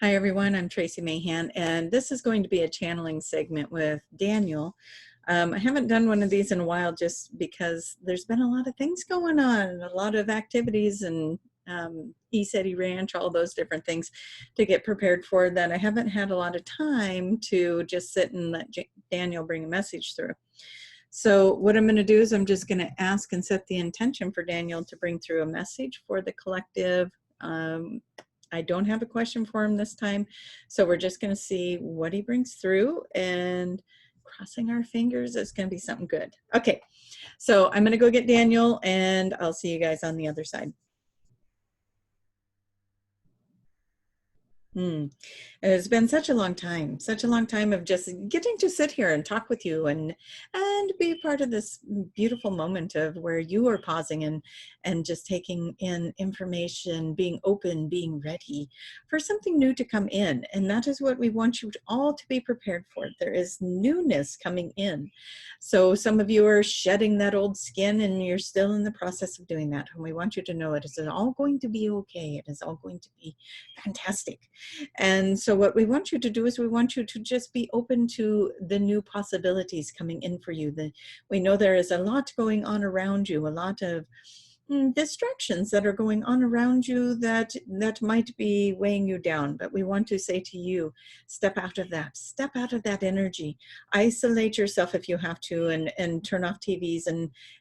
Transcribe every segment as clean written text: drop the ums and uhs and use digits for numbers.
Hi everyone, I'm Tracie Mahan, and this is going to be a channeling segment with Daniel. I haven't done one of these in a while just because there's been a lot of things going on, a lot of activities and ESETI Ranch, all those different things to get prepared for that I haven't had a lot of time to just sit and let Daniel bring a message through. So what I'm going to do is I'm just going to ask and set the intention for Daniel to bring through a message for the collective. I don't have a question for him this time, so we're just going to see what he brings through, and crossing our fingers, it's going to be something good. Okay, so I'm going to go get Daniel, and I'll see you guys on the other side. It's been such a long time of just getting to sit here and talk with you and be part of this beautiful moment of where you are pausing and just taking in information, being open, being ready for something new to come in. And that is what we want you all to be prepared for. There is newness coming in. So some of you are shedding that old skin and you're still in the process of doing that. And we want you to know it is all going to be okay. It is all going to be fantastic. And so what we want you to do is we want you to just be open to the new possibilities coming in for you. We know there is a lot going on around you, a lot of distractions that are going on around you that might be weighing you down. But we want to say to you, step out of that energy, isolate yourself if you have to, and turn off TVs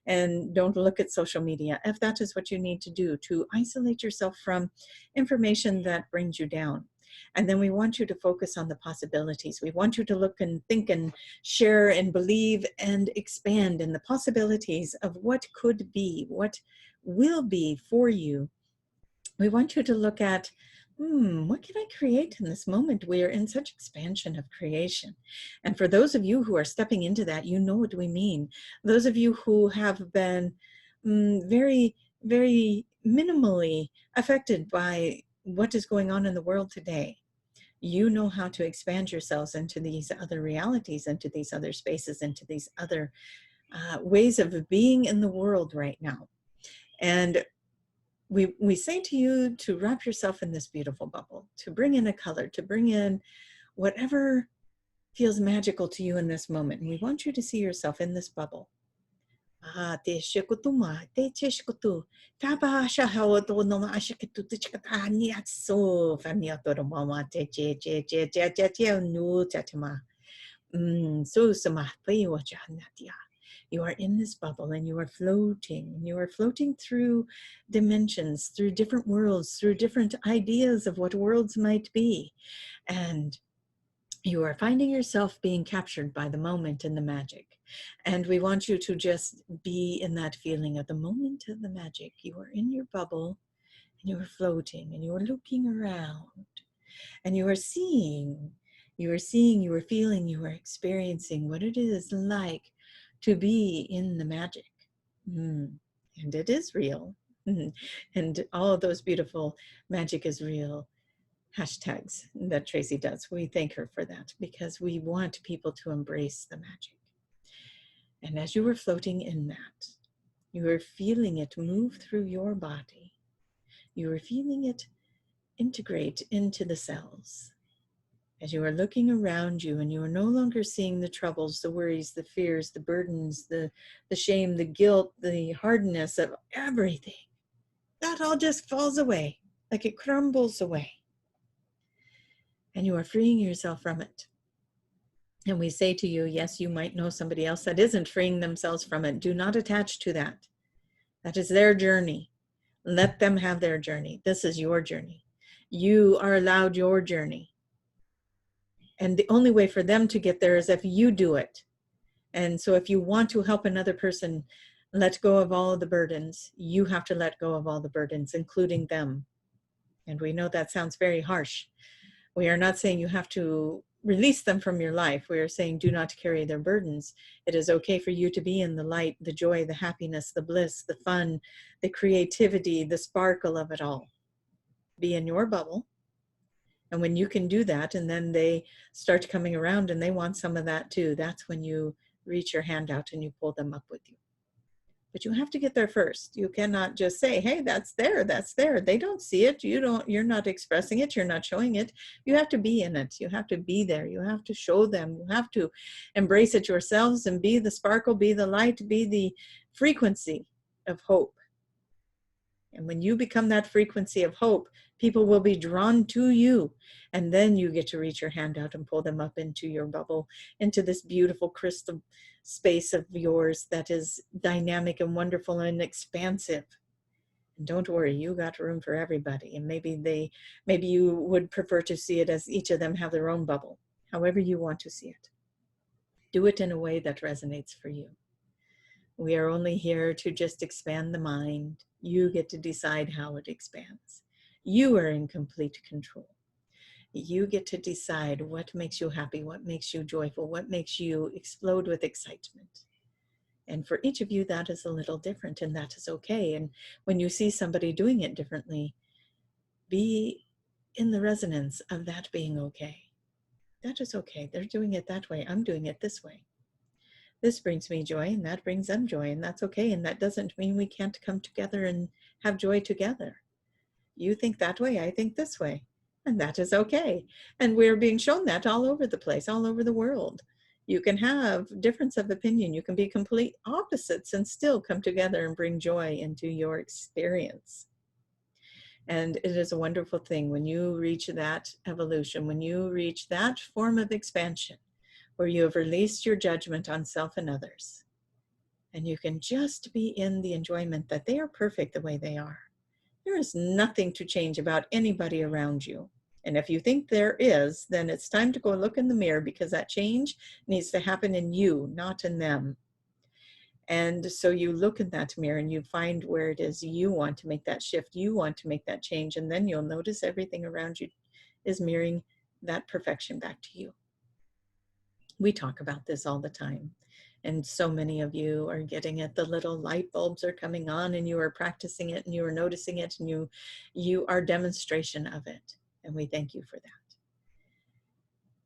and don't look at social media if that is what you need to do, to isolate yourself from information that brings you down. And then we want you to focus on the possibilities. We want you to look and think and share and believe and expand in the possibilities of what could be, what will be for you. We want you to look at, what can I create in this moment? We are in such expansion of creation. And for those of you who are stepping into that, you know what we mean. Those of you who have been very, very minimally affected by what is going on in the world today, you know how to expand yourselves into these other realities, into these other spaces, into these other ways of being in the world right now. And we say to you to wrap yourself in this beautiful bubble, to bring in a color, to bring in whatever feels magical to you in this moment. And we want you to see yourself in this bubble. Te shikutuma, te chishkutu, taba shahawato no ashikitu tichkatani at so famioto mama te nu tatama. So sama wajahatia. You are in this bubble and you are floating through dimensions, through different worlds, through different ideas of what worlds might be. And you are finding yourself being captured by the moment and the magic. And we want you to just be in that feeling of the moment of the magic. You are in your bubble and you are floating and you are looking around and you are seeing, you are feeling, you are experiencing what it is like to be in the magic. And it is real. And all of those beautiful magic is real hashtags that Tracie does. We thank her for that because we want people to embrace the magic. And as you were floating in that, you were feeling it move through your body. You were feeling it integrate into the cells. As you are looking around you and you are no longer seeing the troubles, the worries, the fears, the burdens, the shame, the guilt, the hardness of everything, that all just falls away, like it crumbles away. And you are freeing yourself from it. And we say to you, yes, you might know somebody else that isn't freeing themselves from it. Do not attach to that. That is their journey. Let them have their journey. This is your journey. You are allowed your journey. And the only way for them to get there is if you do it. And so if you want to help another person let go of all of the burdens, you have to let go of all the burdens, including them. And we know that sounds very harsh. We are not saying you have to release them from your life. We are saying do not carry their burdens. It is okay for you to be in the light, the joy, the happiness, the bliss, the fun, the creativity, the sparkle of it all. Be in your bubble. And when you can do that, and then they start coming around and they want some of that too, that's when you reach your hand out and you pull them up with you. but you have to get there first. You cannot just say, hey, that's there, that's there. They don't see it. You're not expressing it. You're not showing it. You have to be in it. You have to be there. You have to show them. You have to embrace it yourselves and be the sparkle, be the light, be the frequency of hope. And when you become that frequency of hope, people will be drawn to you. And then you get to reach your hand out and pull them up into your bubble, into this beautiful crystal space of yours that is dynamic and wonderful and expansive. And don't worry, you got room for everybody. And maybe you would prefer to see it as each of them have their own bubble, however you want to see it. Do it in a way that resonates for you. We are only here to just expand the mind. You get to decide how it expands. You are in complete control. You get to decide what makes you happy, what makes you joyful, what makes you explode with excitement. And for each of you, that is a little different, and that is okay. And when you see somebody doing it differently, be in the resonance of that being okay. That is okay. They're doing it that way. I'm doing it this way. This brings me joy, and that brings them joy, and that's okay. And that doesn't mean we can't come together and have joy together. You think that way, I think this way, and that is okay. And we're being shown that all over the place, all over the world. You can have difference of opinion. You can be complete opposites and still come together and bring joy into your experience. And it is a wonderful thing when you reach that evolution, when you reach that form of expansion, where you have released your judgment on self and others. And you can just be in the enjoyment that they are perfect the way they are. There is nothing to change about anybody around you. And if you think there is, then it's time to go look in the mirror, because that change needs to happen in you, not in them. And so you look in that mirror and you find where it is you want to make that shift, you want to make that change, and then you'll notice everything around you is mirroring that perfection back to you. We talk about this all the time, and so many of you are getting it. The little light bulbs are coming on, and you are practicing it, and you are noticing it, and you are demonstration of it. And we thank you for that.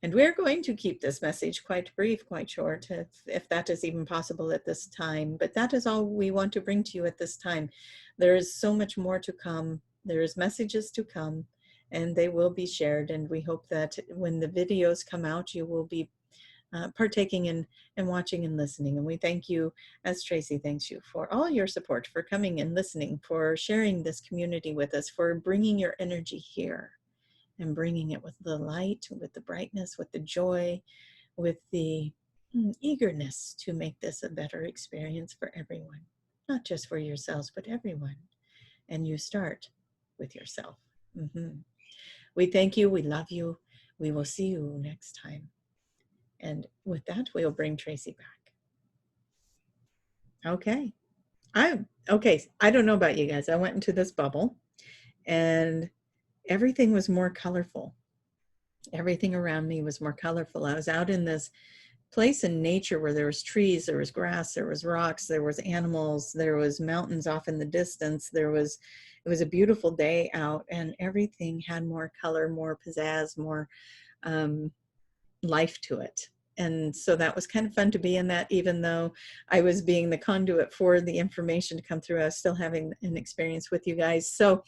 And we're going to keep this message quite brief, quite short, if that is even possible at this time. But that is all we want to bring to you at this time. There is so much more to come. There is messages to come, and they will be shared. And we hope that when the videos come out, you will be partaking in and watching and listening. And we thank you, as Tracie thanks you, for all your support, for coming and listening, for sharing this community with us, for bringing your energy here and bringing it with the light, with the brightness, with the joy, with the eagerness to make this a better experience for everyone, not just for yourselves, but everyone. And you start with yourself. We thank you. We love you. We will see you next time. And with that, we'll bring Tracie back. Okay. I don't know about you guys. I went into this bubble and everything was more colorful. Everything around me was more colorful. I was out in this place in nature where there was trees, there was grass, there was rocks, there was animals, there was mountains off in the distance. It was a beautiful day out, and everything had more color, more pizzazz, more life to it. And so that was kind of fun to be in that, even though I was being the conduit for the information to come through. I was still having an experience with you guys. So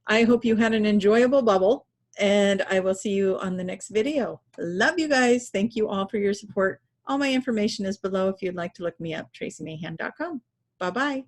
I hope you had an enjoyable bubble, and I will see you on the next video. Love you guys. Thank you all for your support. All my information is below if you'd like to look me up, traciemahan.com. Bye-bye.